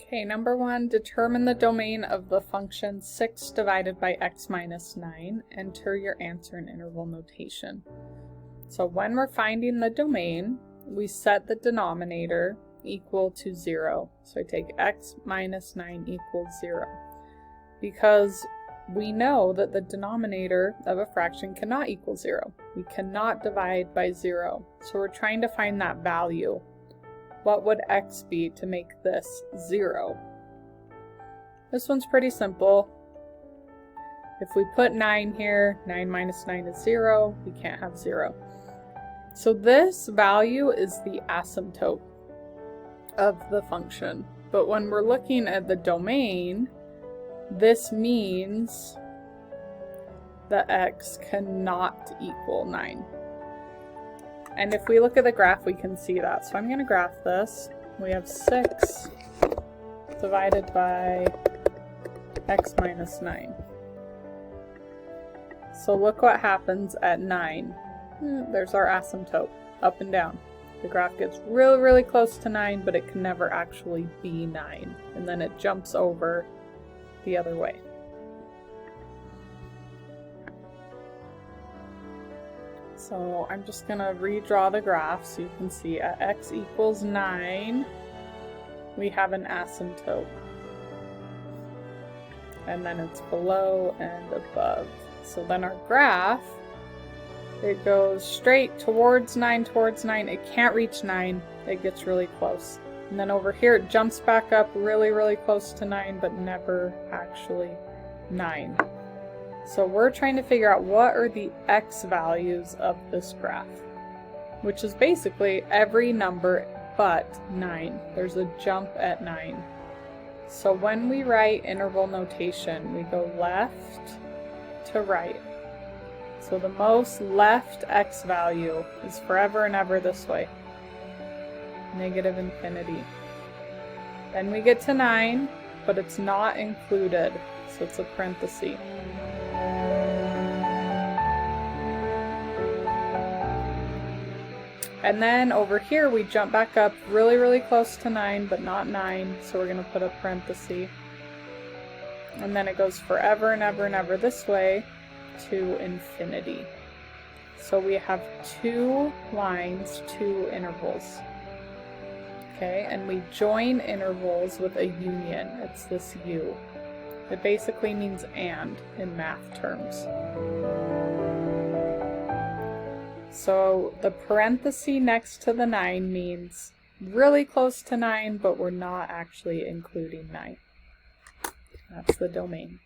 Okay, number 1, determine the domain of the function 6 divided by x minus 9. Enter your answer in interval notation. So when we're finding the domain, we set the denominator equal to 0. So I take x minus 9 equals 0. Because we know that the denominator of a fraction cannot equal 0. We cannot divide by 0. So we're trying to find that value. What would x be to make this 0? This one's pretty simple. If we put 9 here, 9 minus 9 is 0. We can't have 0. So this value is the asymptote of the function. But when we're looking at the domain, this means that x cannot equal 9. And if we look at the graph, we can see that. So I'm going to graph this. We have 6 divided by x minus 9. So look what happens at 9. There's our asymptote, up and down. The graph gets really, really close to 9, but it can never actually be 9. And then it jumps over the other way. So I'm just going to redraw the graph so you can see at x equals 9, we have an asymptote. And then it's below and above. So then our graph, it goes straight towards 9, It can't reach 9. It gets really close. And then over here it jumps back up really, really close to 9, but never actually 9. So we're trying to figure out what are the x values of this graph, which is basically every number but 9. There's a jump at 9. So when we write interval notation, we go left to right. So the most left x value is forever and ever this way, negative infinity. Then we get to 9, but it's not included, so it's a parenthesis. And then over here we jump back up really, really close to 9, but not 9, so we're going to put a parenthesis. And then it goes forever and ever and ever this way to infinity. So we have 2 lines, 2 intervals. Okay, and we join intervals with a union. It's this U. It basically means and in math terms. So the parenthesis next to the 9 means really close to 9, but we're not actually including 9. That's the domain.